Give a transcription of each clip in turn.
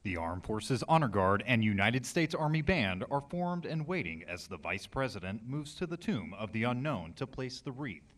The Armed Forces Honor Guard and United States Army Band are formed and waiting as the Vice President moves to the Tomb of the Unknown to place the wreath.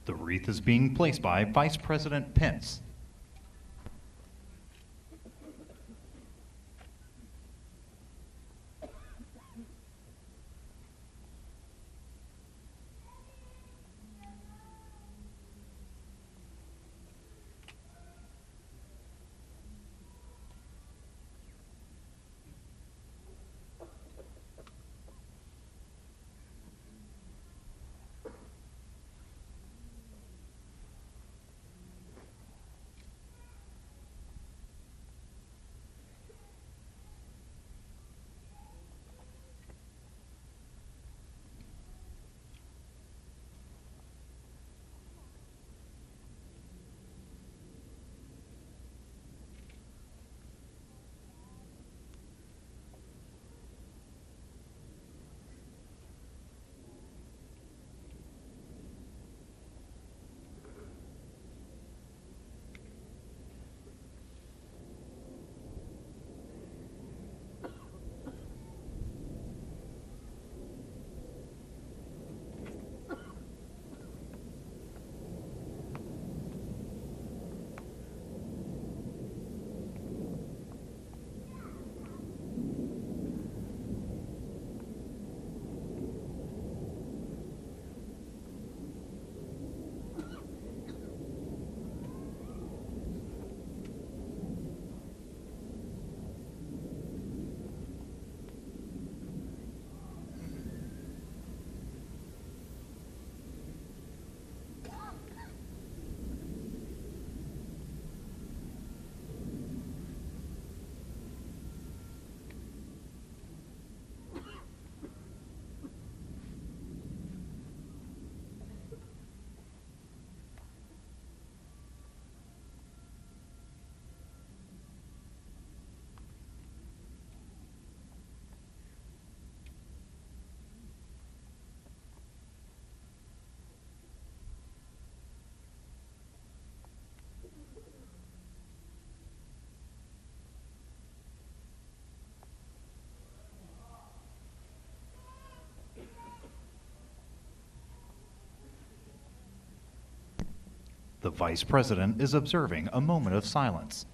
The wreath is being placed by Vice President Pence. The Vice President is observing a moment of silence.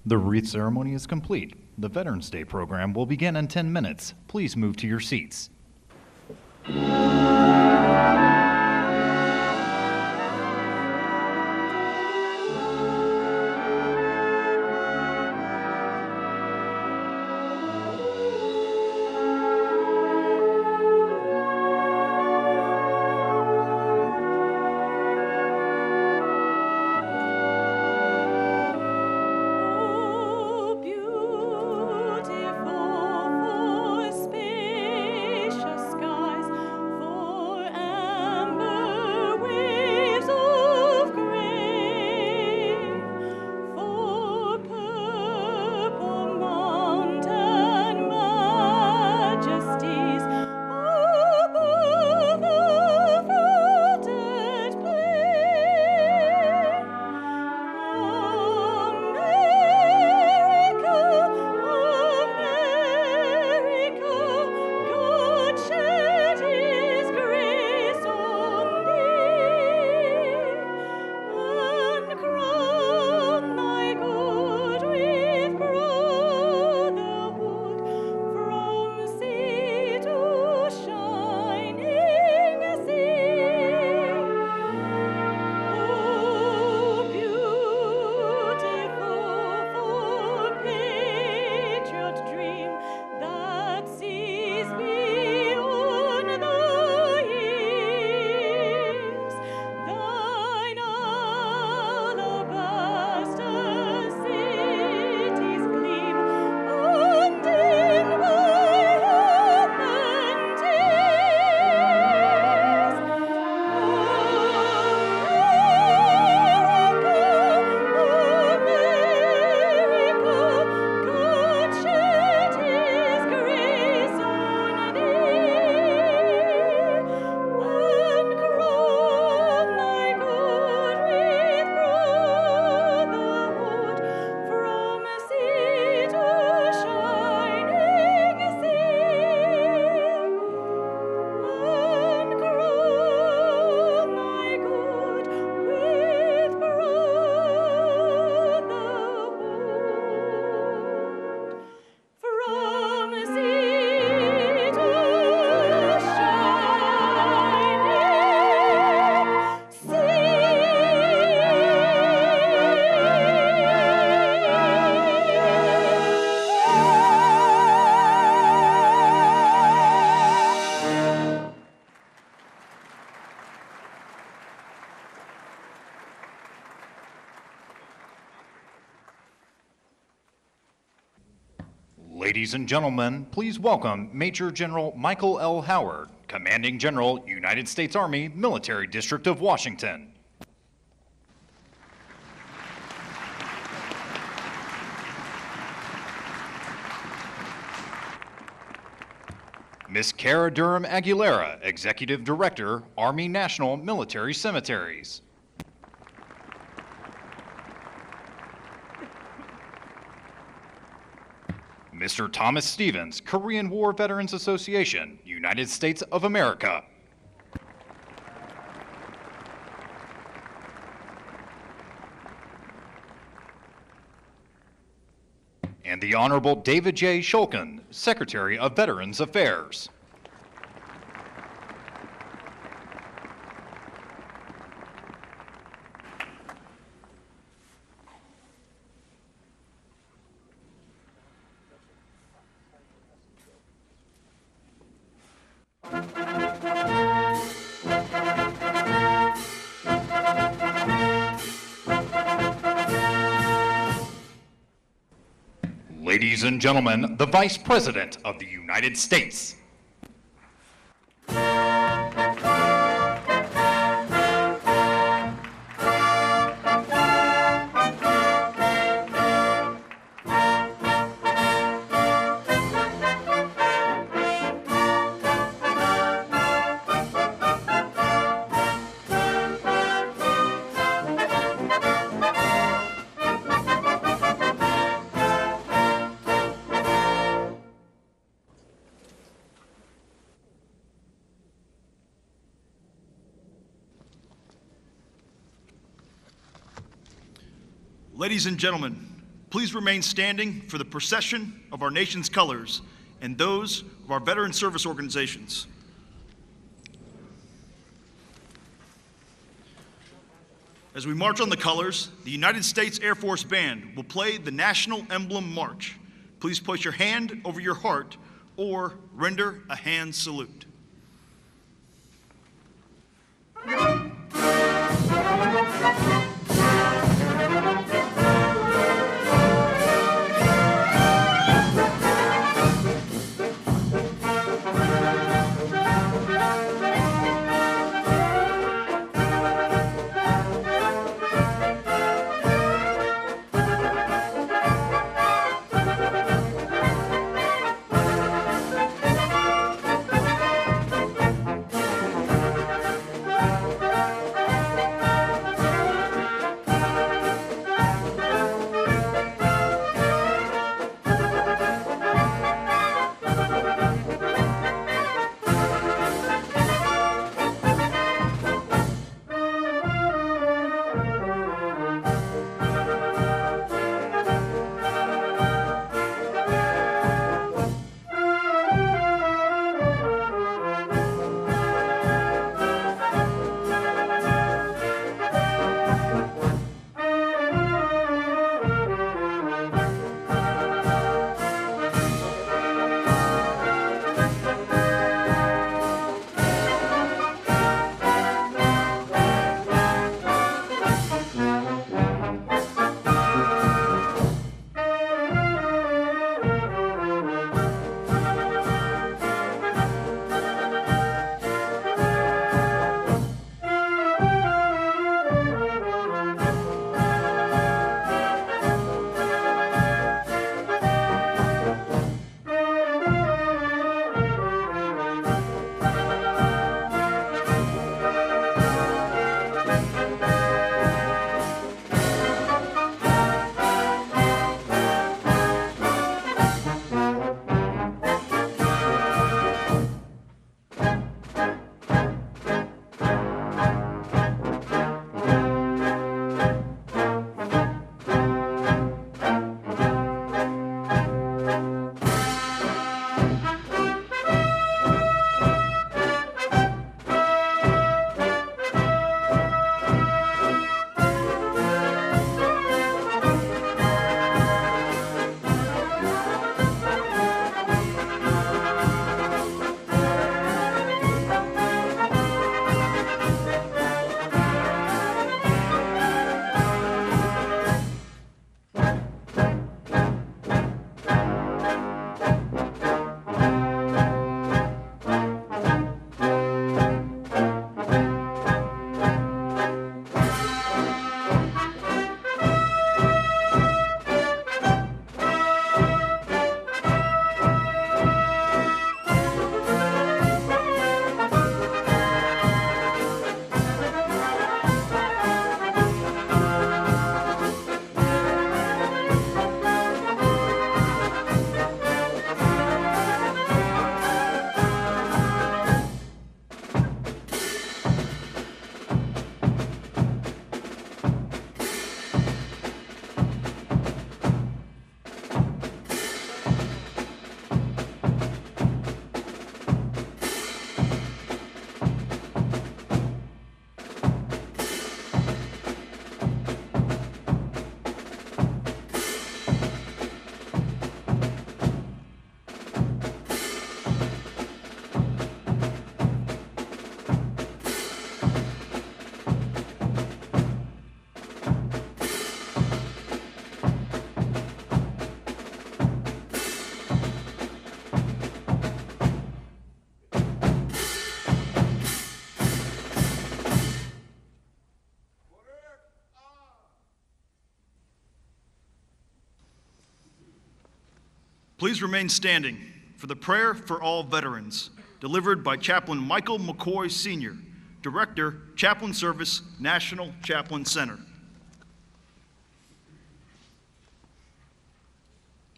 The wreath ceremony is complete. The Veterans Day program will begin in 10 minutes. Please move to your seats. Ladies and gentlemen, please welcome Major General Michael L. Howard, Commanding General, United States Army, Military District of Washington. Miss Cara Durham Aguilera, Executive Director, Army National Military Cemeteries. Mr. Thomas Stevens, Korean War Veterans Association, United States of America. And the Honorable David J. Shulkin, Secretary of Veterans Affairs. Ladies and gentlemen, the Vice President of the United States. Ladies and gentlemen, Please remain standing for the procession of our nation's colors and those of our veteran service organizations. As we march on the colors, the United States Air Force Band will play the National Emblem March. Please place your hand over your heart or render a hand salute. Please remain standing for the prayer for all veterans, delivered by Chaplain Michael McCoy Sr., Director, Chaplain Service, National Chaplain Center.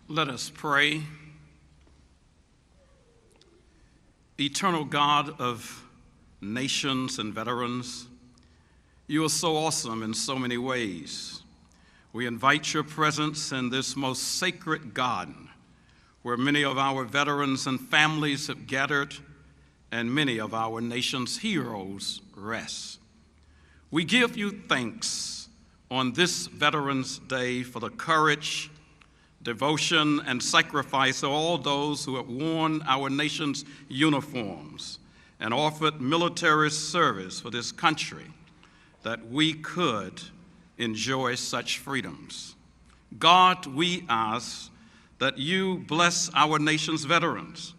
Let us pray. Eternal God of nations and veterans, you are so awesome in so many ways. We invite your presence in this most sacred garden, where many of our veterans and families have gathered and many of our nation's heroes rest. We give you thanks on this Veterans Day for the courage, devotion, and sacrifice of all those who have worn our nation's uniforms and offered military service for this country, that we could enjoy such freedoms. God, we ask that you bless our nation's veterans,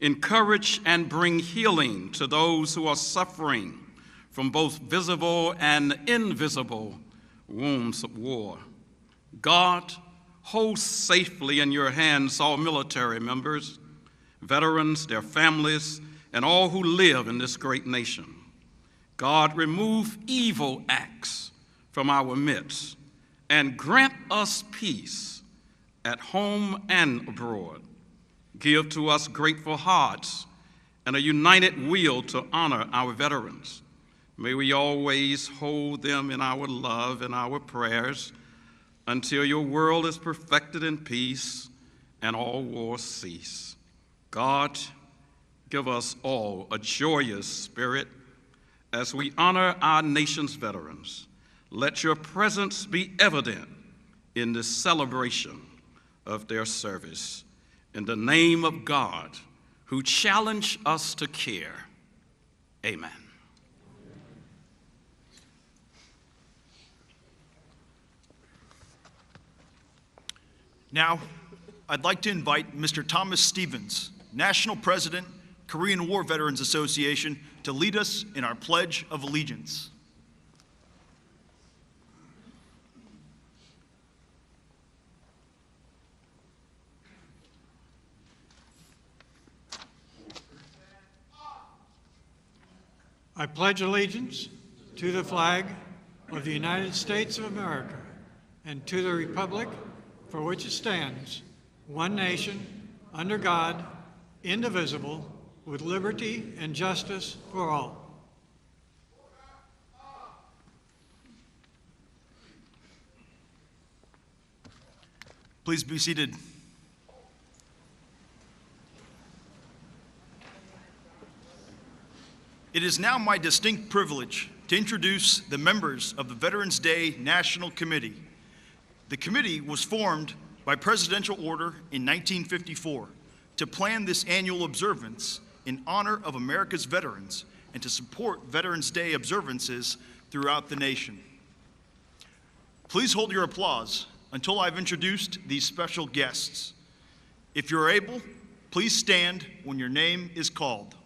encourage and bring healing to those who are suffering from both visible and invisible wounds of war. God, hold safely in your hands all military members, veterans, their families, and all who live in this great nation. God, remove evil acts from our midst and grant us peace at home and abroad. Give to us grateful hearts and a united will to honor our veterans. May we always hold them in our love and our prayers until your world is perfected in peace and all wars cease. God, give us all a joyous spirit as we honor our nation's veterans. Let your presence be evident in this celebration of their service. In the name of God, who challenged us to care, amen. Now, I'd like to invite Mr. Thomas Stevens, National President, Korean War Veterans Association, to lead us in our Pledge of Allegiance. I pledge allegiance to the flag of the United States of America and to the republic for which it stands, one nation, under God, indivisible, with liberty and justice for all. Please be seated. It is now my distinct privilege to introduce the members of the Veterans Day National Committee. The committee was formed by presidential order in 1954 to plan this annual observance in honor of America's veterans and to support Veterans Day observances throughout the nation. Please hold your applause until I've introduced these special guests. If you're able, please stand when your name is called.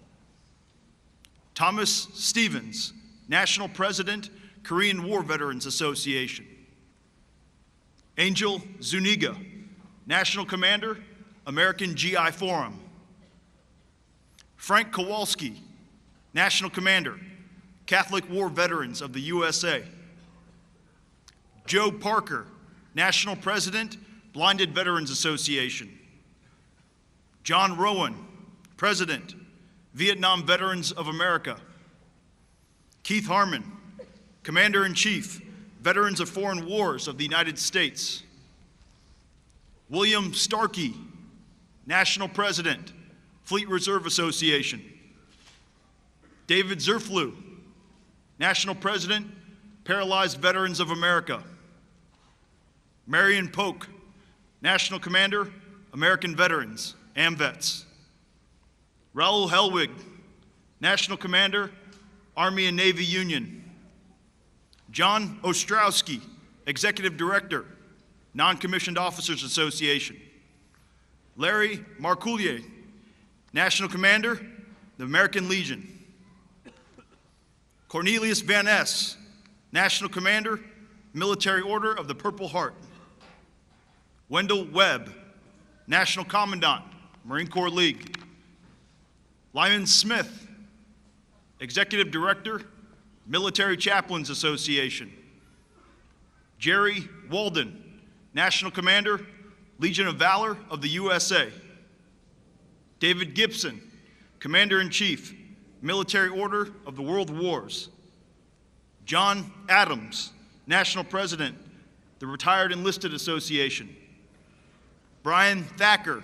Thomas Stevens, National President, Korean War Veterans Association. Angel Zuniga, National Commander, American GI Forum. Frank Kowalski, National Commander, Catholic War Veterans of the USA. Joe Parker, National President, Blinded Veterans Association. John Rowan, President, Vietnam Veterans of America. Keith Harmon, Commander-in-Chief, Veterans of Foreign Wars of the United States. William Starkey, National President, Fleet Reserve Association. David Zerflew, National President, Paralyzed Veterans of America. Marion Polk, National Commander, American Veterans, AMVETS. Raoul Helwig, National Commander, Army and Navy Union. John Ostrowski, Executive Director, Non-Commissioned Officers Association. Larry Marcoulier, National Commander, the American Legion. Cornelius Van Ness, National Commander, Military Order of the Purple Heart. Wendell Webb, National Commandant, Marine Corps League. Lyman Smith, Executive Director, Military Chaplains Association. Jerry Walden, National Commander, Legion of Valor of the USA. David Gibson, Commander-in-Chief, Military Order of the World Wars. John Adams, National President, the Retired Enlisted Association. Brian Thacker,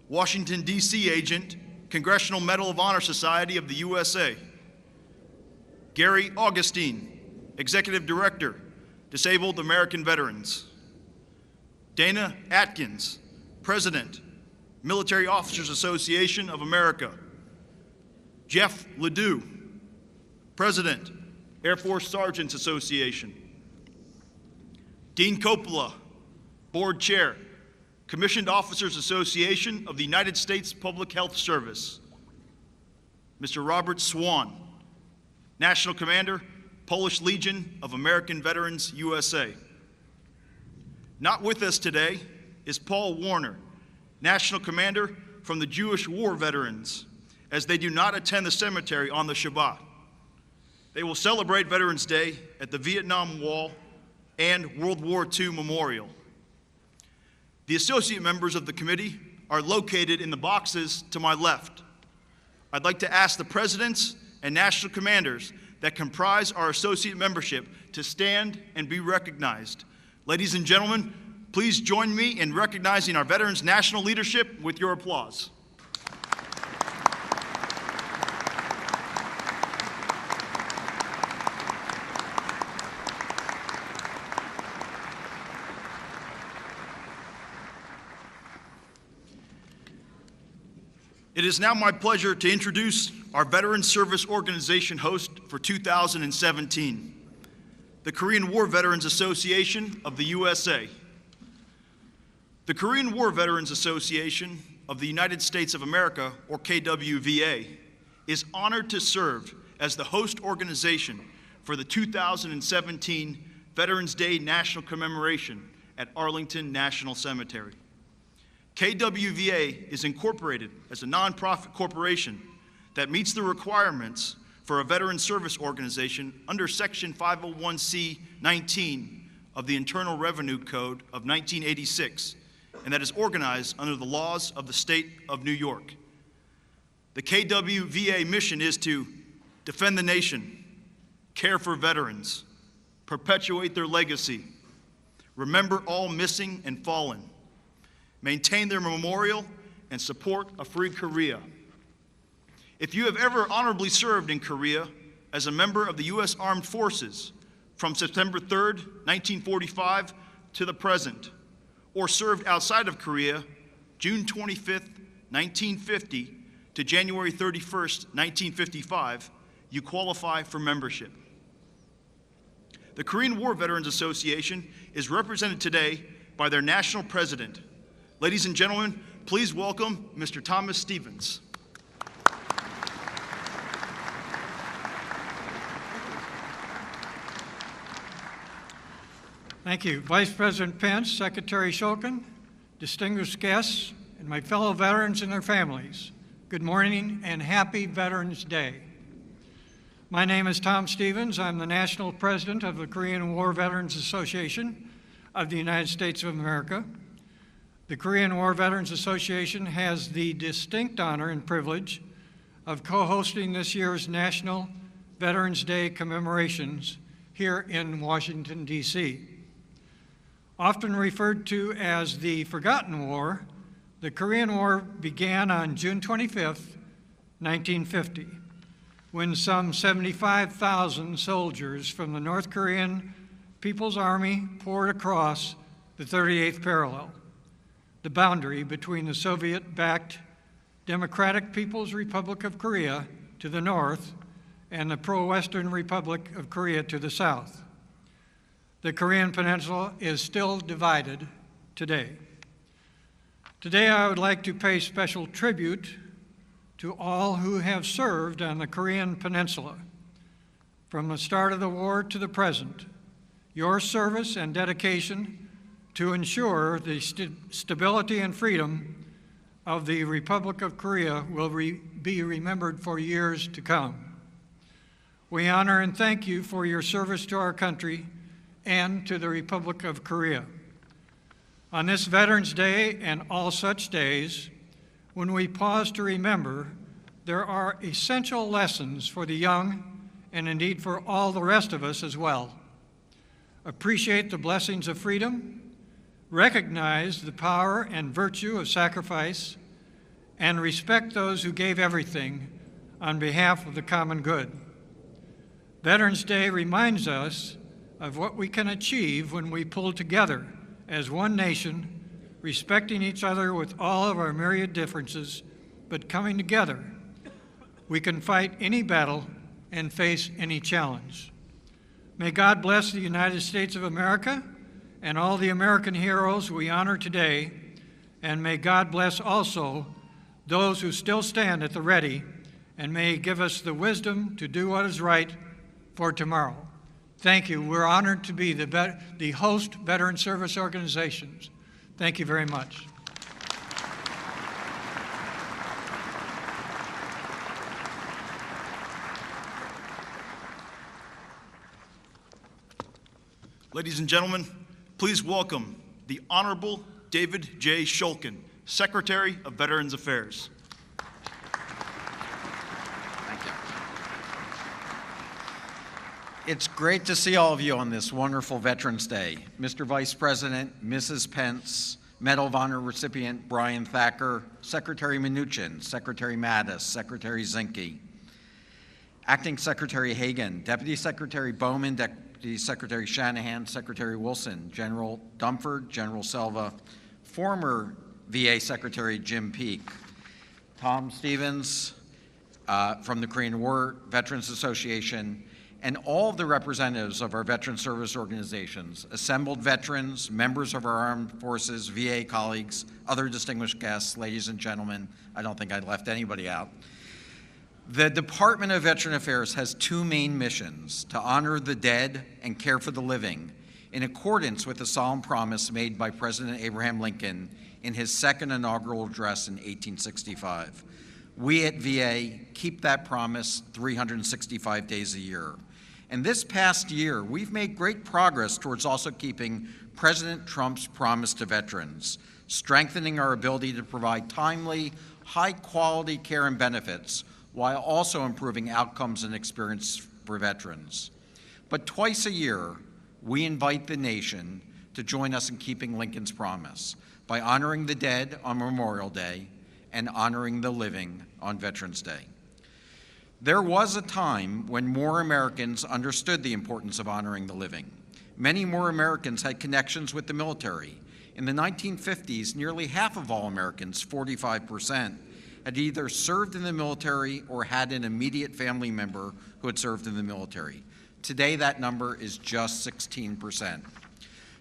Washington, D.C. agent, Congressional Medal of Honor Society of the USA. Gary Augustine, Executive Director, Disabled American Veterans. Dana Atkins, President, Military Officers Association of America. Jeff Ledoux, President, Air Force Sergeants Association. Dean Coppola, Board Chair, Commissioned Officers Association of the United States Public Health Service. Mr. Robert Swan, National Commander, Polish Legion of American Veterans, USA. Not with us today is Paul Warner, National Commander from the Jewish War Veterans, as they do not attend the cemetery on the Shabbat. They will celebrate Veterans Day at the Vietnam Wall and World War II Memorial. The associate members of the committee are located in the boxes to my left. I'd like to ask the presidents and national commanders that comprise our associate membership to stand and be recognized. Ladies and gentlemen, please join me in recognizing our veterans' national leadership with your applause. It is now my pleasure to introduce our Veterans Service Organization host for 2017, the Korean War Veterans Association of the USA. The Korean War Veterans Association of the United States of America, or KWVA, is honored to serve as the host organization for the 2017 Veterans Day National Commemoration at Arlington National Cemetery. KWVA is incorporated as a nonprofit corporation that meets the requirements for a veteran service organization under Section 501c19 of the Internal Revenue Code of 1986, and that is organized under the laws of the state of New York. The KWVA mission is to defend the nation, care for veterans, perpetuate their legacy, remember all missing and fallen, maintain their memorial, and support a free Korea. If you have ever honorably served in Korea as a member of the U.S. Armed Forces from September 3rd, 1945 to the present, or served outside of Korea June 25th, 1950 to January 31st, 1955, you qualify for membership. The Korean War Veterans Association is represented today by their national president. Ladies and gentlemen, please welcome Mr. Thomas Stevens. Thank you. Vice President Pence, Secretary Shulkin, distinguished guests, and my fellow veterans and their families, good morning and happy Veterans Day. My name is Tom Stevens. I'm the National President of the Korean War Veterans Association of the United States of America. The Korean War Veterans Association has the distinct honor and privilege of co-hosting this year's National Veterans Day commemorations here in Washington, D.C. Often referred to as the Forgotten War, the Korean War began on June 25th, 1950, when some 75,000 soldiers from the North Korean People's Army poured across the 38th parallel, the boundary between the Soviet-backed Democratic People's Republic of Korea to the north and the pro-Western Republic of Korea to the south. The Korean Peninsula is still divided today. Today, I would like to pay special tribute to all who have served on the Korean Peninsula. From the start of the war to the present, your service and dedication to ensure the stability and freedom of the Republic of Korea will be remembered for years to come. We honor and thank you for your service to our country and to the Republic of Korea. On this Veterans Day and all such days, when we pause to remember, there are essential lessons for the young and indeed for all the rest of us as well. appreciate the blessings of freedom, recognize the power and virtue of sacrifice, and respect those who gave everything on behalf of the common good. Veterans Day reminds us of what we can achieve when we pull together as one nation, respecting each other with all of our myriad differences, but coming together. We can fight any battle and face any challenge. May God bless the United States of America and all the American heroes we honor today, and may God bless also those who still stand at the ready, and may He give us the wisdom to do what is right for tomorrow. Thank you. We're honored to be the host veteran service organizations. Thank you very much. Ladies and gentlemen, please welcome the Honorable David J. Shulkin, Secretary of Veterans Affairs. Thank you. It's great to see all of you on this wonderful Veterans Day. Mr. Vice President, Mrs. Pence, Medal of Honor recipient Brian Thacker, Secretary Mnuchin, Secretary Mattis, Secretary Zinke, Acting Secretary Hagan, Deputy Secretary Bowman, Deputy Secretary Shanahan, Secretary Wilson, General Dumford, General Selva, former VA Secretary Jim Peake, Tom Stevens from the Korean War Veterans Association, and all of the representatives of our veteran service organizations, assembled veterans, members of our armed forces, VA colleagues, other distinguished guests, ladies and gentlemen. I don't think I left anybody out. The Department of Veteran Affairs has two main missions: to honor the dead and care for the living, in accordance with the solemn promise made by President Abraham Lincoln in his second inaugural address in 1865. We at VA keep that promise 365 days a year. And this past year, we've made great progress towards also keeping President Trump's promise to veterans, strengthening our ability to provide timely, high-quality care and benefits, while also improving outcomes and experience for veterans. But twice a year, we invite the nation to join us in keeping Lincoln's promise by honoring the dead on Memorial Day and honoring the living on Veterans Day. There was a time when more Americans understood the importance of honoring the living. Many more Americans had connections with the military. In the 1950s, nearly half of all Americans, 45%, had either served in the military or had an immediate family member who had served in the military. Today, that number is just 16%.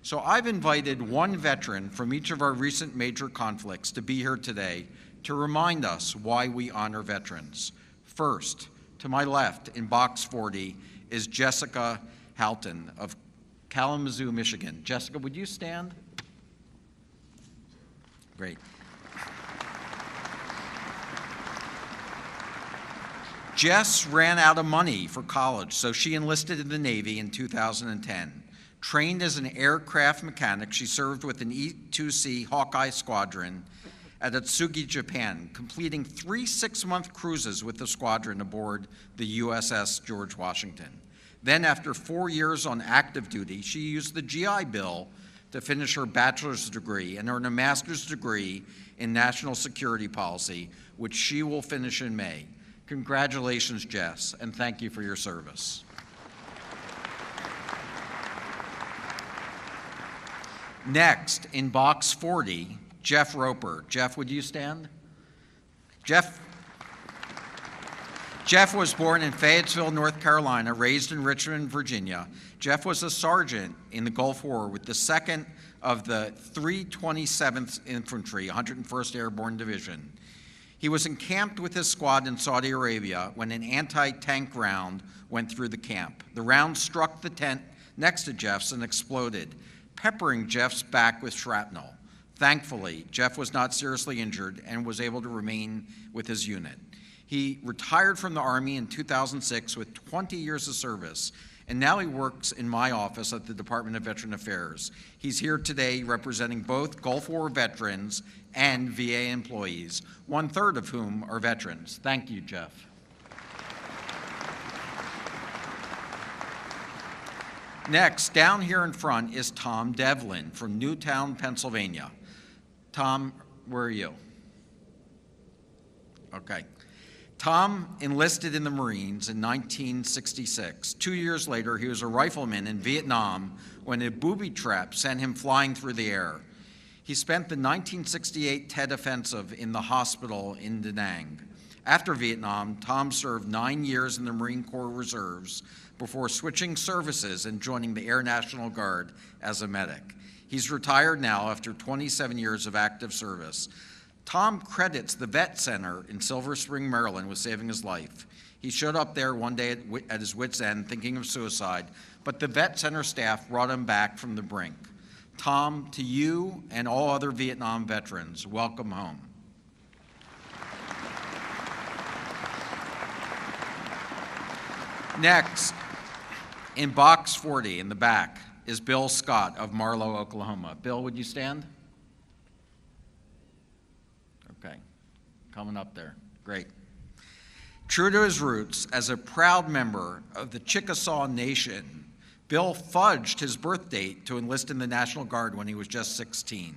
So I've invited one veteran from each of our recent major conflicts to be here today to remind us why we honor veterans. First, to my left in box 40 is Jessica Halton of Kalamazoo, Michigan. Jessica, would you stand? Great. Jess ran out of money for college, so she enlisted in the Navy in 2010. Trained as an aircraft mechanic, she served with an E-2C Hawkeye Squadron at Atsugi, Japan, completing 3 6-month cruises with the squadron aboard the USS George Washington. Then, after 4 years on active duty, she used the GI Bill to finish her bachelor's degree and earn a master's degree in national security policy, which she will finish in May. Congratulations, Jess, and thank you for your service. Next, in box 40, Jeff Roper. Jeff, would you stand? Jeff was born in Fayetteville, North Carolina, raised in Richmond, Virginia. Jeff was a sergeant in the Gulf War with the 2nd of the 327th Infantry, 101st Airborne Division. He was encamped with his squad in Saudi Arabia when an anti-tank round went through the camp. The round struck the tent next to Jeff's and exploded, peppering Jeff's back with shrapnel. Thankfully, Jeff was not seriously injured and was able to remain with his unit. He retired from the Army in 2006 with 20 years of service, and now he works in my office at the Department of Veteran Affairs. He's here today representing both Gulf War veterans and VA employees, 1/3 of whom are veterans. Thank you, Jeff. Next, down here in front is Tom Devlin from Newtown, Pennsylvania. Tom, where are you? Okay. Tom enlisted in the Marines in 1966. 2 years later, he was a rifleman in Vietnam when a booby trap sent him flying through the air. He spent the 1968 Tet Offensive in the hospital in Da Nang. After Vietnam, Tom served 9 years in the Marine Corps Reserves before switching services and joining the Air National Guard as a medic. He's retired now after 27 years of active service. Tom credits the Vet Center in Silver Spring, Maryland with saving his life. He showed up there one day at his wit's end thinking of suicide, but the Vet Center staff brought him back from the brink. Tom, to you and all other Vietnam veterans, welcome home. Next, in box 40 in the back, is Bill Scott of Marlow, Oklahoma. Bill, would you stand? Okay, coming up there. Great. True to his roots, as a proud member of the Chickasaw Nation, Bill fudged his birth date to enlist in the National Guard when he was just 16.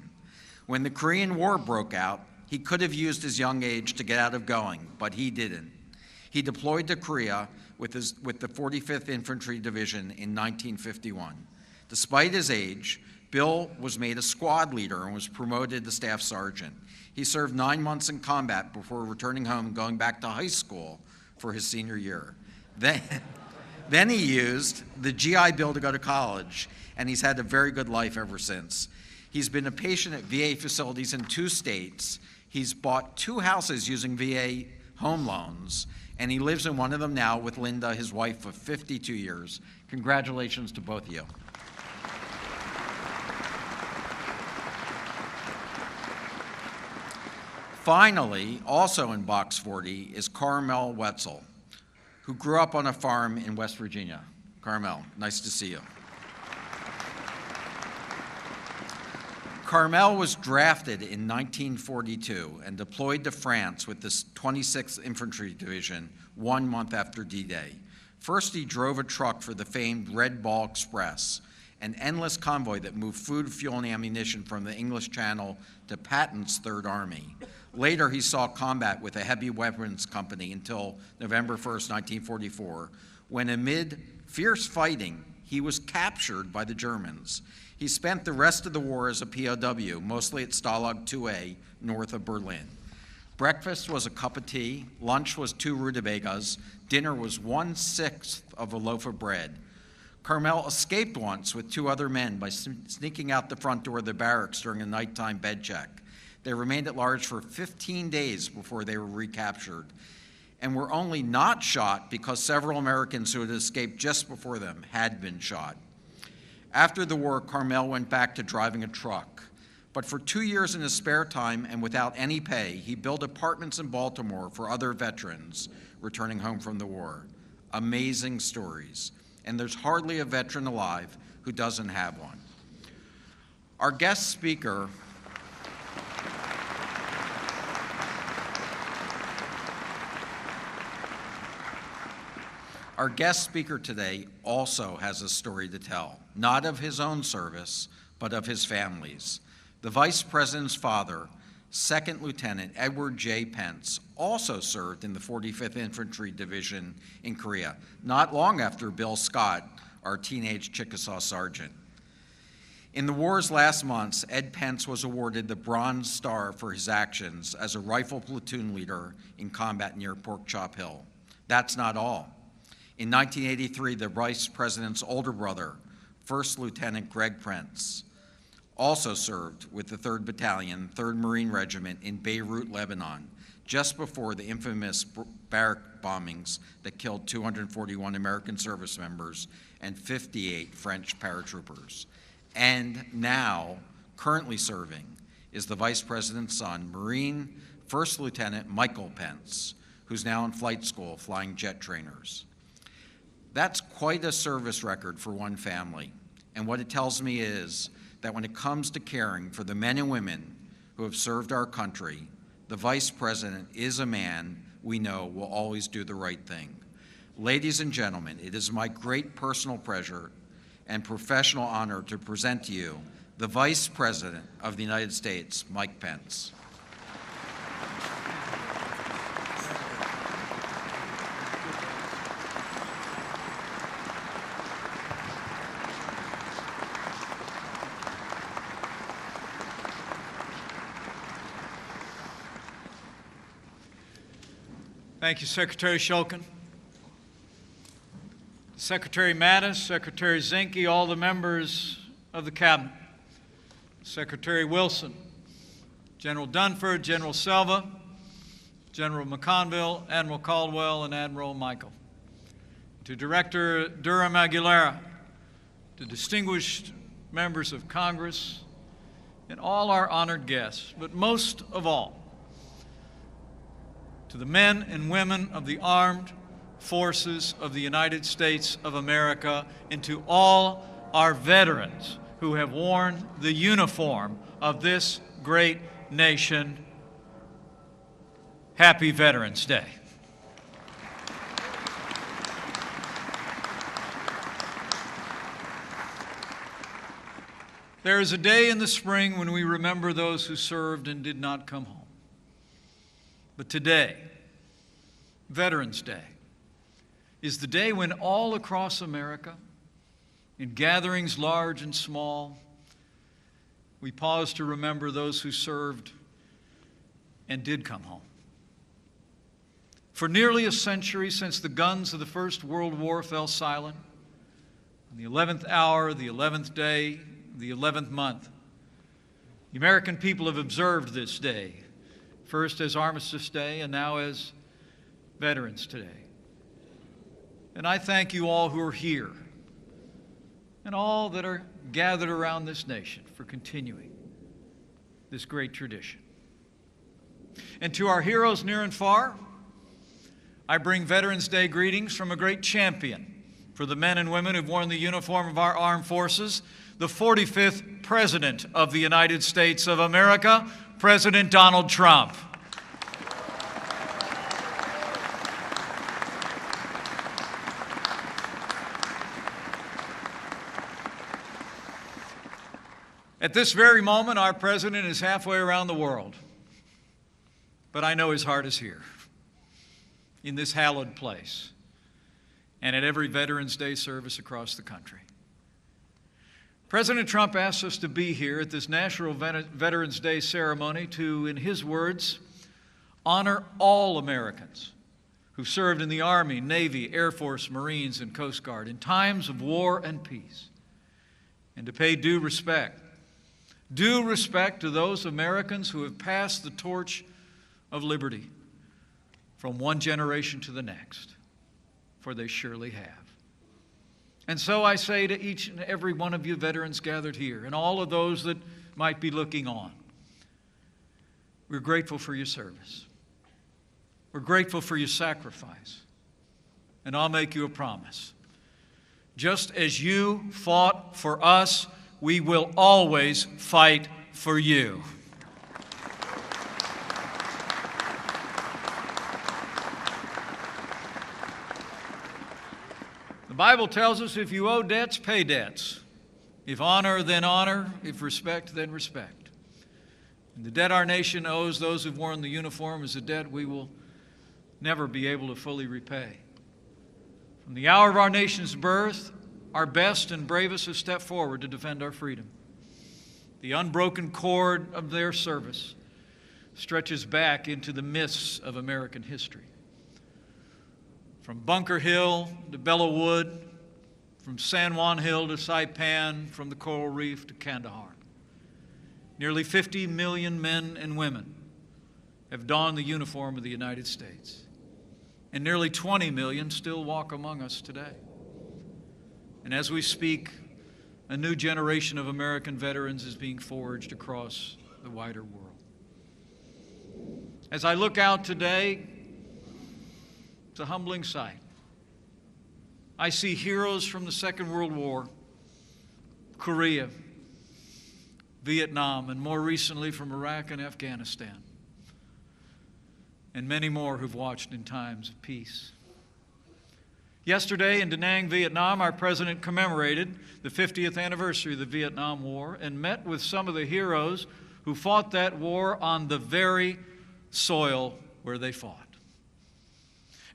When the Korean War broke out, he could have used his young age to get out of going, but he didn't. He deployed to Korea with the 45th Infantry Division in 1951. Despite his age, Bill was made a squad leader and was promoted to staff sergeant. He served 9 months in combat before returning home and going back to high school for his senior year. Then he used the GI Bill to go to college, and he's had a very good life ever since. He's been a patient at VA facilities in 2 states. He's bought 2 houses using VA home loans, and he lives in one of them now with Linda, his wife of 52 years. Congratulations to both of you. Finally, also in box 40, is Carmel Wetzel, who grew up on a farm in West Virginia. Carmel, nice to see you. Carmel was drafted in 1942 and deployed to France with the 26th Infantry Division 1 month after D-Day. First, he drove a truck for the famed Red Ball Express, an endless convoy that moved food, fuel, and ammunition from the English Channel to Patton's Third Army. Later, he saw combat with a heavy weapons company until November 1st, 1944, when amid fierce fighting, he was captured by the Germans. He spent the rest of the war as a POW, mostly at Stalag 2A, north of Berlin. Breakfast was a cup of tea, lunch was 2 rutabagas, dinner was 1/6 of a loaf of bread. Carmel escaped once with 2 other men by sneaking out the front door of the barracks during a nighttime bed check. They remained at large for 15 days before they were recaptured, and were only not shot because several Americans who had escaped just before them had been shot. After the war, Carmel went back to driving a truck, but for 2 years in his spare time and without any pay, he built apartments in Baltimore for other veterans returning home from the war. Amazing stories, and there's hardly a veteran alive who doesn't have one. Our guest speaker today also has a story to tell, not of his own service, but of his family's. The Vice President's father, 2nd Lieutenant Edward J. Pence, also served in the 45th Infantry Division in Korea, not long after Bill Scott, our teenage Chickasaw sergeant. In the war's last months, Ed Pence was awarded the Bronze Star for his actions as a rifle platoon leader in combat near Pork Chop Hill. That's not all. In 1983, the Vice President's older brother, 1st Lieutenant Greg Pence, also served with the 3rd Battalion, 3rd Marine Regiment in Beirut, Lebanon, just before the infamous barrack bombings that killed 241 American service members and 58 French paratroopers. And now, currently serving, is the Vice President's son, Marine 1st Lieutenant Michael Pence, who's now in flight school flying jet trainers. That's quite a service record for one family, and what it tells me is that when it comes to caring for the men and women who have served our country, the Vice President is a man we know will always do the right thing. Ladies and gentlemen, it is my great personal pleasure and professional honor to present to you the Vice President of the United States, Mike Pence. Thank you, Secretary Shulkin. Secretary Mattis, Secretary Zinke, all the members of the Cabinet, Secretary Wilson, General Dunford, General Selva, General McConville, Admiral Caldwell, and Admiral Michael. To Director Durham Aguilera, to distinguished members of Congress, and all our honored guests, but most of all, to the men and women of the armed forces of the United States of America, and to all our veterans who have worn the uniform of this great nation, happy Veterans Day. There is a day in the spring when we remember those who served and did not come home. But today, Veterans Day, is the day when all across America, in gatherings large and small, we pause to remember those who served and did come home. For nearly a century since the guns of the First World War fell silent, on the 11th hour, the 11th day, the 11th month, the American people have observed this day, first as Armistice Day and now as Veterans Day. And I thank you all who are here and all that are gathered around this nation for continuing this great tradition. And to our heroes near and far, I bring Veterans Day greetings from a great champion for the men and women who've worn the uniform of our armed forces, the 45th President of the United States of America, President Donald Trump. At this very moment, our president is halfway around the world. But I know his heart is here, in this hallowed place, and at every Veterans Day service across the country. President Trump asks us to be here at this National Veterans Day ceremony to, in his words, honor all Americans who served in the Army, Navy, Air Force, Marines, and Coast Guard in times of war and peace, and to pay due respect to those Americans who have passed the torch of liberty from one generation to the next, for they surely have. And so I say to each and every one of you veterans gathered here, and all of those that might be looking on, we're grateful for your service. We're grateful for your sacrifice. And I'll make you a promise. Just as you fought for us, we will always fight for you. The Bible tells us if you owe debts, pay debts. If honor, then honor. If respect, then respect. And the debt our nation owes those who've worn the uniform is a debt we will never be able to fully repay. From the hour of our nation's birth, our best and bravest have stepped forward to defend our freedom. The unbroken cord of their service stretches back into the mists of American history. From Bunker Hill to Belleau Wood, from San Juan Hill to Saipan, from the Coral Reef to Kandahar. Nearly 50 million men and women have donned the uniform of the United States. And nearly 20 million still walk among us today. And as we speak, a new generation of American veterans is being forged across the wider world. As I look out today, it's a humbling sight. I see heroes from the Second World War, Korea, Vietnam, and more recently from Iraq and Afghanistan, and many more who've watched in times of peace. Yesterday in Da Nang, Vietnam, our president commemorated the 50th anniversary of the Vietnam War and met with some of the heroes who fought that war on the very soil where they fought.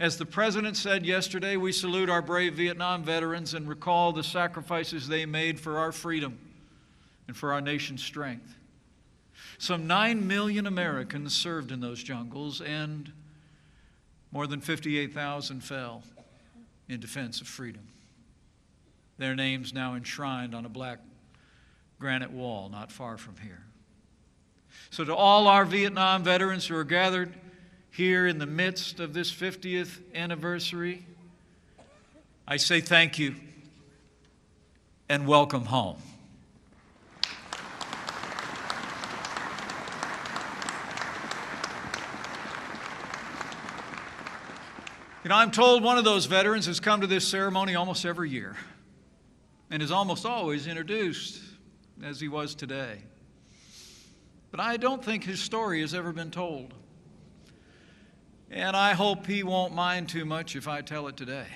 As the president said yesterday, we salute our brave Vietnam veterans and recall the sacrifices they made for our freedom and for our nation's strength. Some 9 million Americans served in those jungles, and more than 58,000 fell in defense of freedom. Their names now enshrined on a black granite wall not far from here. So to all our Vietnam veterans who are gathered here in the midst of this 50th anniversary, I say thank you and welcome home. You know, I'm told one of those veterans has come to this ceremony almost every year and is almost always introduced, as he was today. But I don't think his story has ever been told. And I hope he won't mind too much if I tell it today.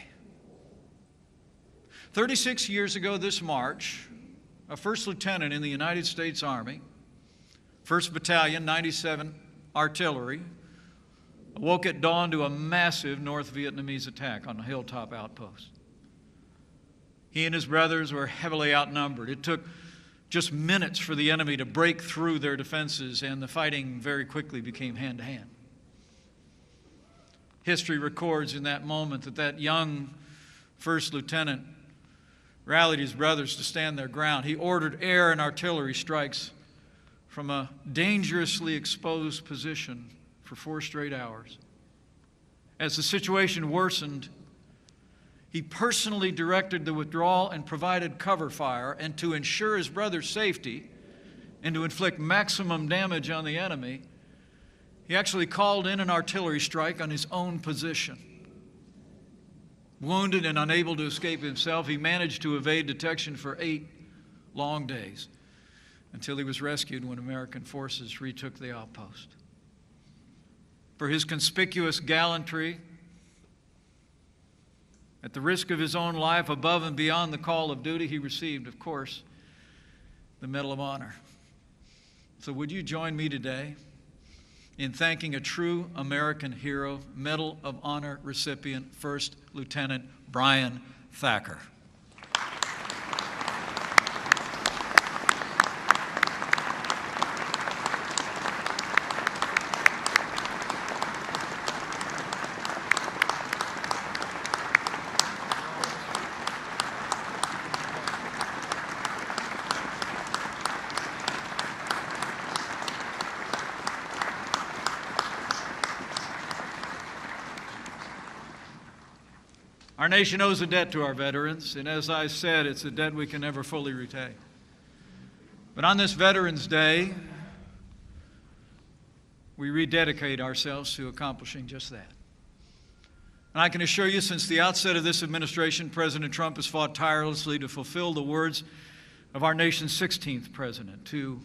36 years ago this March, a first lieutenant in the United States Army, 1st Battalion, 97 Artillery, awoke at dawn to a massive North Vietnamese attack on a hilltop outpost. He and his brothers were heavily outnumbered. It took just minutes for the enemy to break through their defenses, and the fighting very quickly became hand-to-hand. History records in that moment that young first lieutenant rallied his brothers to stand their ground. He ordered air and artillery strikes from a dangerously exposed position for 4 straight hours. As the situation worsened, he personally directed the withdrawal and provided cover fire, and to ensure his brother's safety and to inflict maximum damage on the enemy, he actually called in an artillery strike on his own position. Wounded and unable to escape himself, he managed to evade detection for 8 long days until he was rescued when American forces retook the outpost. For his conspicuous gallantry, at the risk of his own life, above and beyond the call of duty, he received, of course, the Medal of Honor. So would you join me today in thanking a true American hero, Medal of Honor recipient, 1st Lieutenant Brian Thacker. Our nation owes a debt to our veterans, and as I said, it's a debt we can never fully repay. But on this Veterans Day, we rededicate ourselves to accomplishing just that. And I can assure you, since the outset of this administration, President Trump has fought tirelessly to fulfill the words of our nation's 16th president, to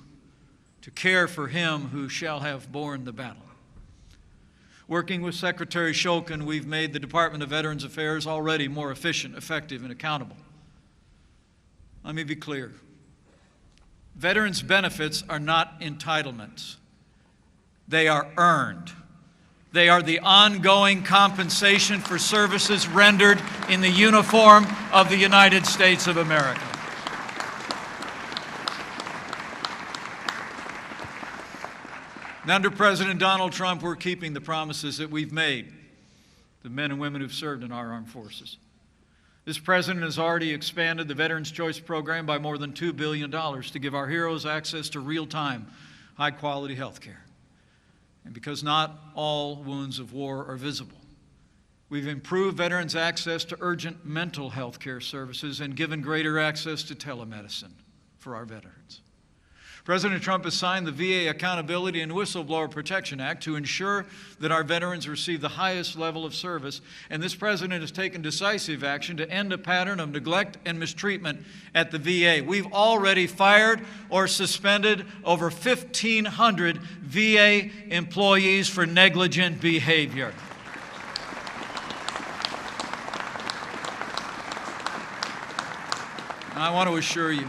care for him who shall have borne the battle. Working with Secretary Shulkin, we've made the Department of Veterans Affairs already more efficient, effective, and accountable. Let me be clear. Veterans' benefits are not entitlements. They are earned. They are the ongoing compensation for services rendered in the uniform of the United States of America. And under President Donald Trump, we're keeping the promises that we've made to men and women who've served in our armed forces. This president has already expanded the Veterans Choice Program by more than $2 billion to give our heroes access to real-time, high-quality health care. And because not all wounds of war are visible, we've improved veterans' access to urgent mental health care services and given greater access to telemedicine for our veterans. President Trump has signed the VA Accountability and Whistleblower Protection Act to ensure that our veterans receive the highest level of service, and this president has taken decisive action to end a pattern of neglect and mistreatment at the VA. We've already fired or suspended over 1,500 VA employees for negligent behavior. And I want to assure you,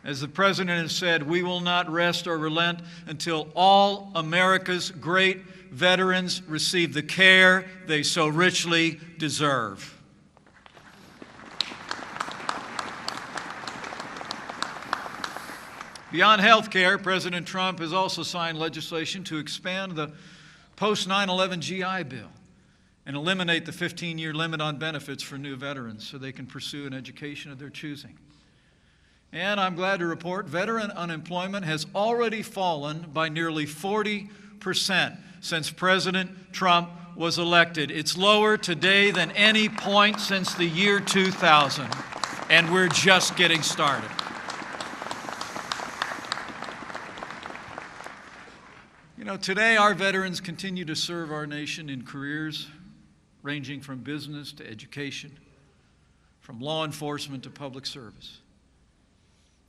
as the President has said, we will not rest or relent until all America's great veterans receive the care they so richly deserve. Beyond health care, President Trump has also signed legislation to expand the post-9/11 GI Bill and eliminate the 15-year limit on benefits for new veterans so they can pursue an education of their choosing. And I'm glad to report veteran unemployment has already fallen by nearly 40% since President Trump was elected. It's lower today than any point since the year 2000, and we're just getting started. You know, today our veterans continue to serve our nation in careers ranging from business to education, from law enforcement to public service.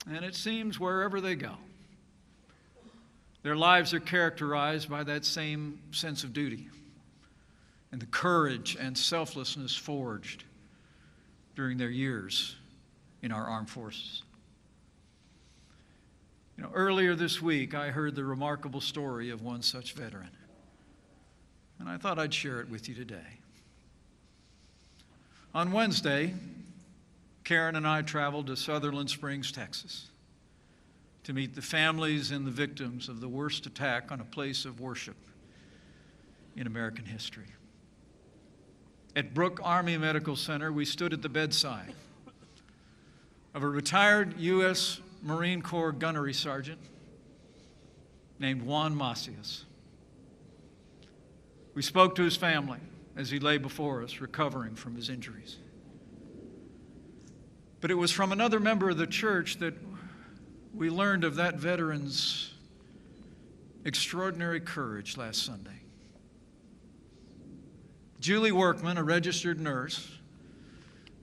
And it seems wherever they go, their lives are characterized by that same sense of duty and the courage and selflessness forged during their years in our armed forces. You know, earlier this week, I heard the remarkable story of one such veteran, and I thought I'd share it with you today. On Wednesday, Karen and I traveled to Sutherland Springs, Texas, to meet the families and the victims of the worst attack on a place of worship in American history. At Brooke Army Medical Center, we stood at the bedside of a retired U.S. Marine Corps gunnery sergeant named Juan Macias. We spoke to his family as he lay before us, recovering from his injuries. But it was from another member of the church that we learned of that veteran's extraordinary courage last Sunday. Julie Workman, a registered nurse,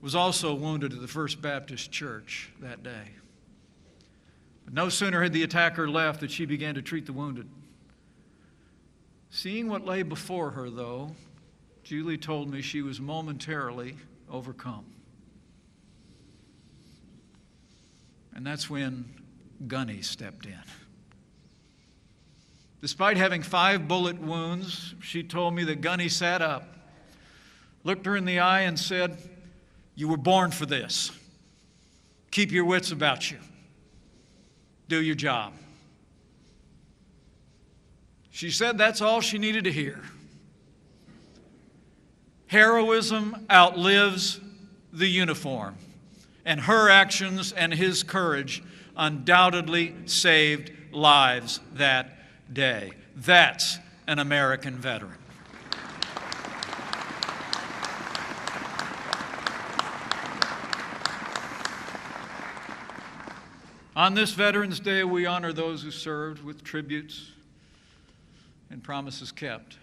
was also wounded at the First Baptist Church that day. But no sooner had the attacker left than she began to treat the wounded. Seeing what lay before her, though, Julie told me she was momentarily overcome. And that's when Gunny stepped in. Despite having 5 bullet wounds, she told me that Gunny sat up, looked her in the eye, and said, "You were born for this. Keep your wits about you. Do your job." She said that's all she needed to hear. Heroism outlives the uniform, and her actions and his courage undoubtedly saved lives that day. That's an American veteran. On this Veterans Day, we honor those who served with tributes and promises kept.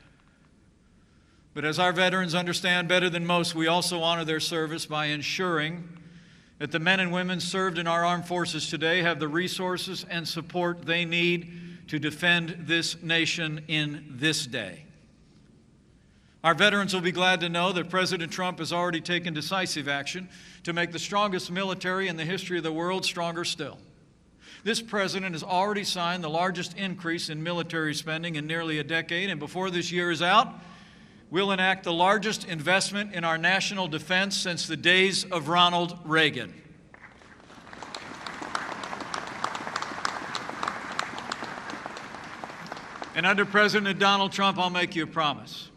But as our veterans understand better than most, we also honor their service by ensuring that the men and women served in our armed forces today have the resources and support they need to defend this nation in this day. Our veterans will be glad to know that President Trump has already taken decisive action to make the strongest military in the history of the world stronger still. This president has already signed the largest increase in military spending in nearly a decade, and before this year is out, we'll enact the largest investment in our national defense since the days of Ronald Reagan. And under President Donald Trump, I'll make you a promise.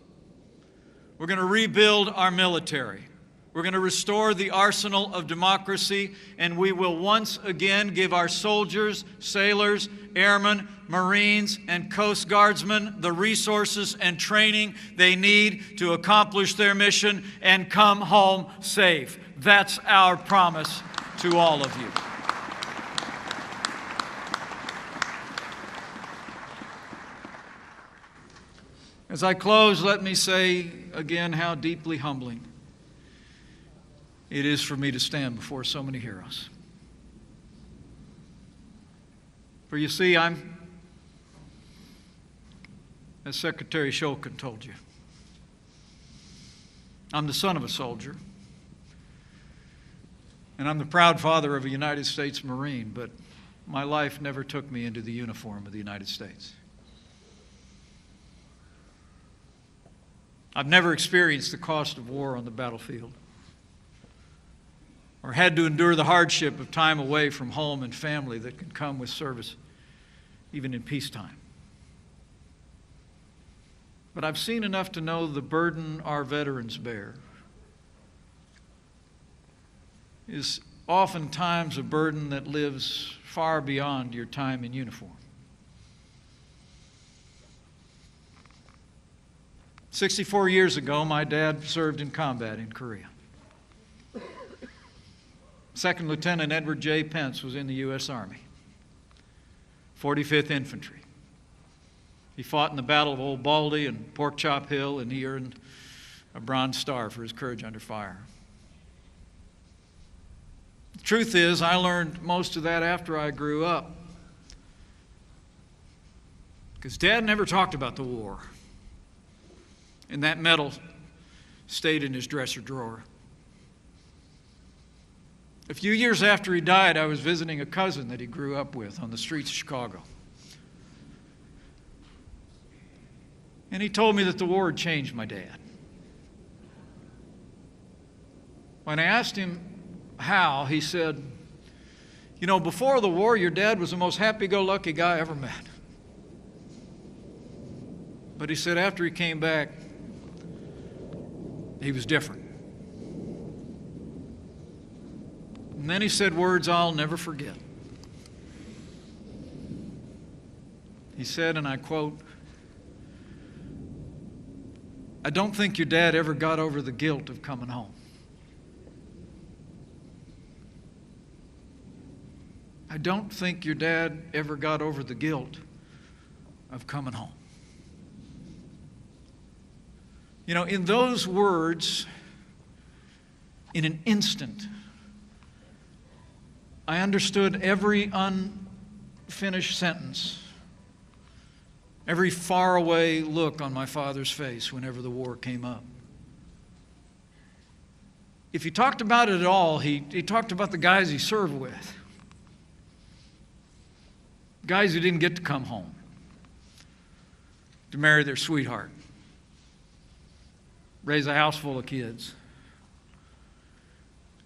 We're going to rebuild our military. We're going to restore the arsenal of democracy, and we will once again give our soldiers, sailors, airmen, Marines, and Coast Guardsmen the resources and training they need to accomplish their mission and come home safe. That's our promise to all of you. As I close, let me say again how deeply humbling it is for me to stand before so many heroes. For you see, as Secretary Shulkin told you, I'm the son of a soldier, And I'm the proud father of a United States Marine, but my life never took me into the uniform of the United States. I've never experienced the cost of war on the battlefield, or had to endure the hardship of time away from home and family that can come with service, even in peacetime. But I've seen enough to know the burden our veterans bear is oftentimes a burden that lives far beyond your time in uniform. 64 years ago, my dad served in combat in Korea. Second Lieutenant Edward J. Pence was in the U.S. Army, 45th Infantry. He fought in the Battle of Old Baldy and Pork Chop Hill, and he earned a Bronze Star for his courage under fire. The truth is, I learned most of that after I grew up, because Dad never talked about the war, and that medal stayed in his dresser drawer. A few years after he died, I was visiting a cousin that he grew up with on the streets of Chicago. And he told me that the war had changed my dad. When I asked him how, he said, "You know, before the war, your dad was the most happy-go-lucky guy I ever met. But," he said, "after he came back, he was different." And then he said words I'll never forget. He said, and I quote, "I don't think your dad ever got over the guilt of coming home." I don't think your dad ever got over the guilt of coming home. You know, in those words, in an instant, I understood every unfinished sentence, every faraway look on my father's face whenever the war came up. If he talked about it at all, he talked about the guys he served with. Guys who didn't get to come home to marry their sweetheart, raise a house full of kids,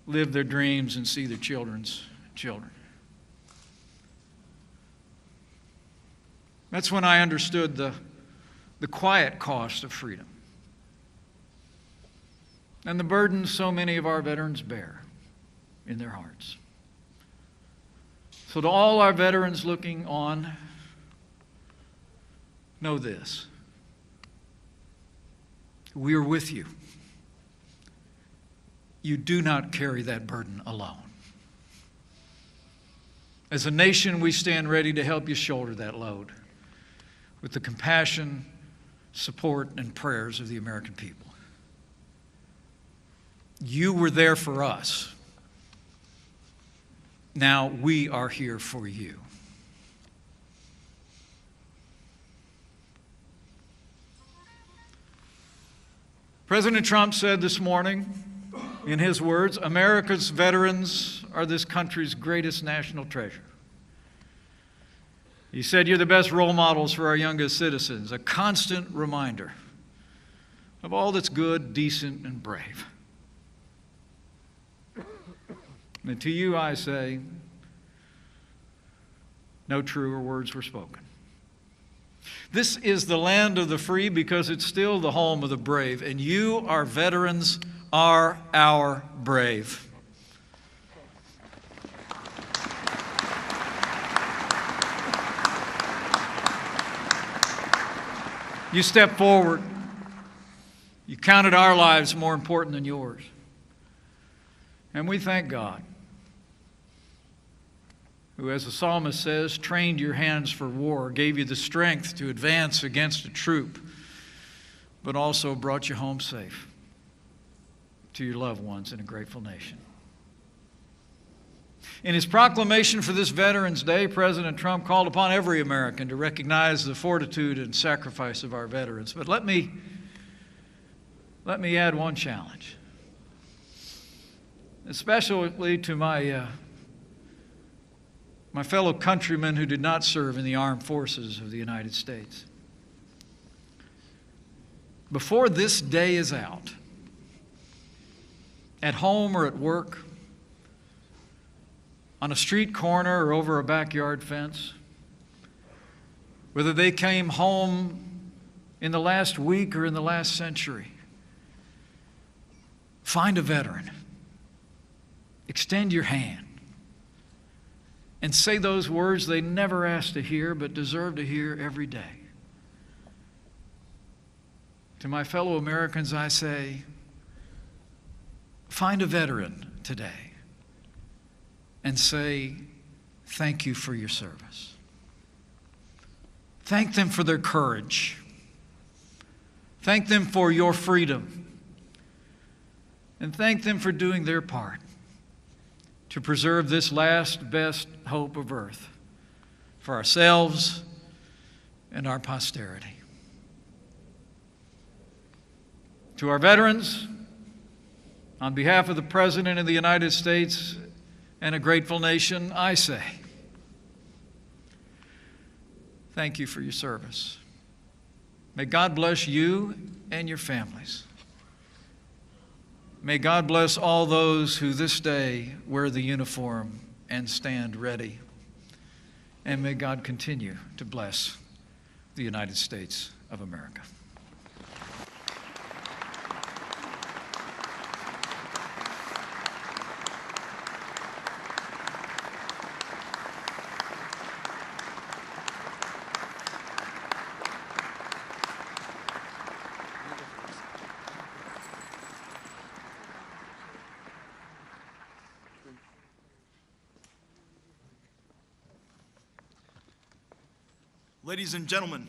live their dreams, and see their children's children. That's when I understood the quiet cost of freedom and the burden so many of our veterans bear in their hearts. So to all our veterans looking on, know this: we are with you. You do not carry that burden alone. As a nation, we stand ready to help you shoulder that load with the compassion, support, and prayers of the American people. You were there for us. Now we are here for you. President Trump said this morning, in his words, "America's veterans are this country's greatest national treasure." He said, "You're the best role models for our youngest citizens, a constant reminder of all that's good, decent, and brave." And to you I say, no truer words were spoken. This is the land of the free because it's still the home of the brave, and you, our veterans, are our brave. You stepped forward. You counted our lives more important than yours. And we thank God, who, as the psalmist says, trained your hands for war, gave you the strength to advance against a troop, but also brought you home safe to your loved ones in a grateful nation. In his proclamation for this Veterans Day, President Trump called upon every American to recognize the fortitude and sacrifice of our veterans. But let me add one challenge. especially to my fellow countrymen who did not serve in the armed forces of the United States. Before this day is out, at home or at work, on a street corner or over a backyard fence, whether they came home in the last week or in the last century, find a veteran, extend your hand, and say those words they never asked to hear but deserve to hear every day. To my fellow Americans, I say, find a veteran today and say, thank you for your service. Thank them for their courage. Thank them for your freedom. And thank them for doing their part to preserve this last best hope of earth for ourselves and our posterity. To our veterans, on behalf of the President of the United States and a grateful nation, I say, thank you for your service. May God bless you and your families. May God bless all those who this day wear the uniform and stand ready. And may God continue to bless the United States of America. Ladies and gentlemen,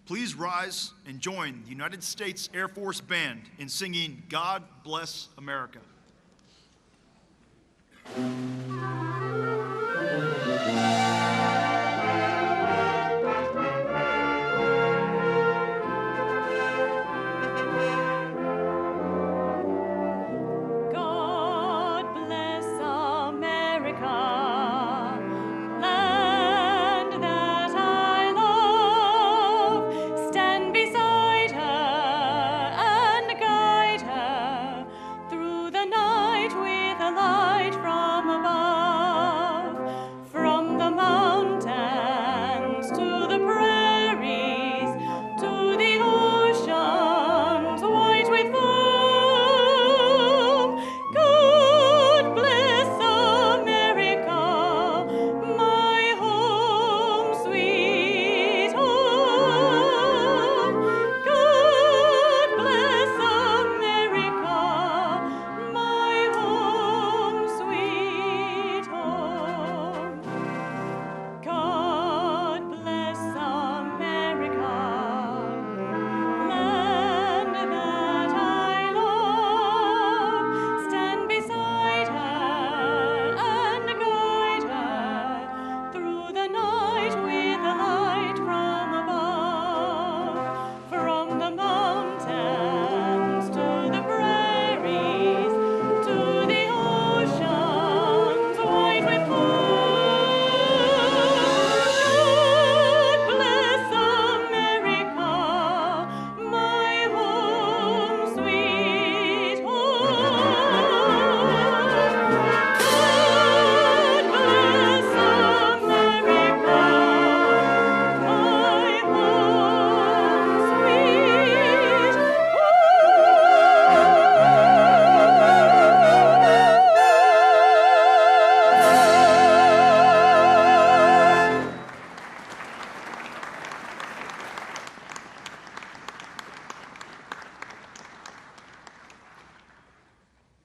please rise and join the United States Air Force Band in singing God Bless America.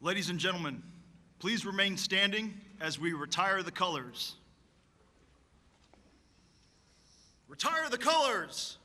Ladies and gentlemen, please remain standing as we retire the colors. Retire the colors!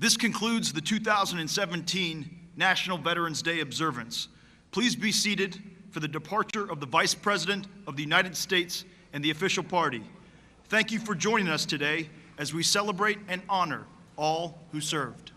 This concludes the 2017 National Veterans Day observance. Please be seated for the departure of the Vice President of the United States and the official party. Thank you for joining us today as we celebrate and honor all who served.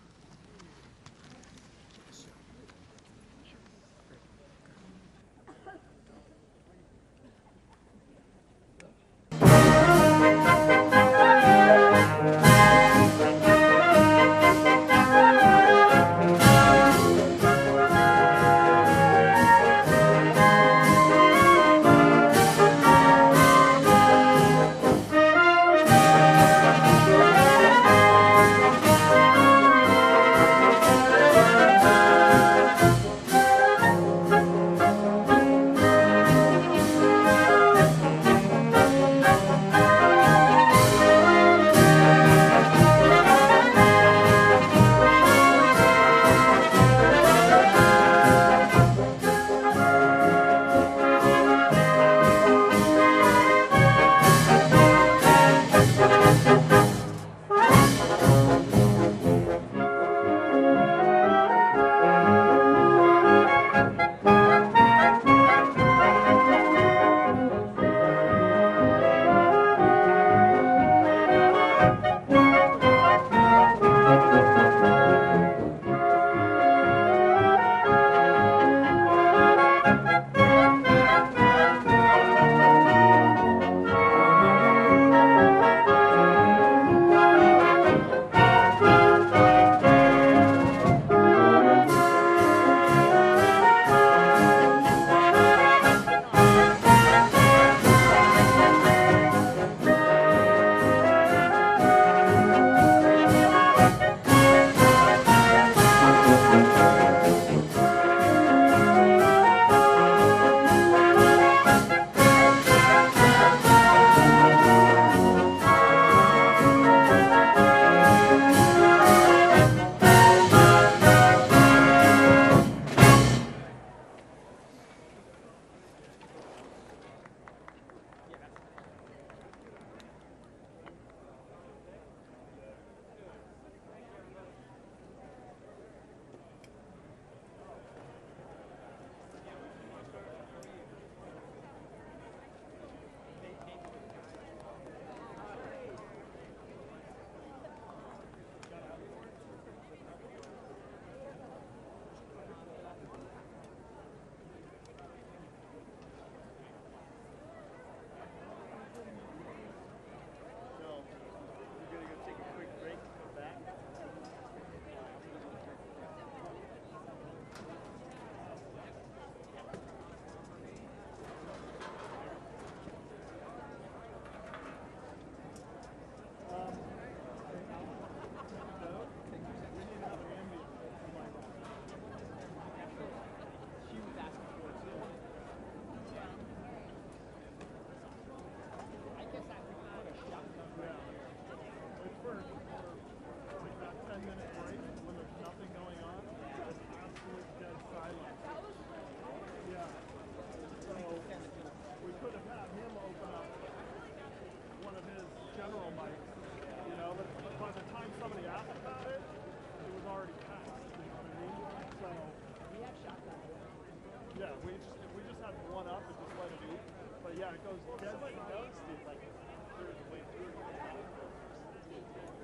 Yeah, it goes dead silent.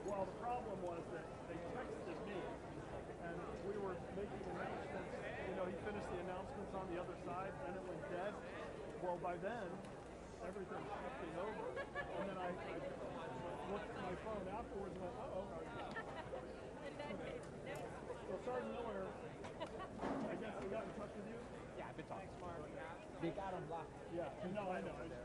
Well, the problem was that they texted me, and we were making announcements. You know, he finished the announcements on the other side, and it went dead. Well, by then, everything's shifting over. And then I looked at my phone afterwards and went, uh-oh. Well, Sergeant Miller, I guess we got in touch with you? Yeah, I've been talking. They got him locked. Yeah, no, I know. I just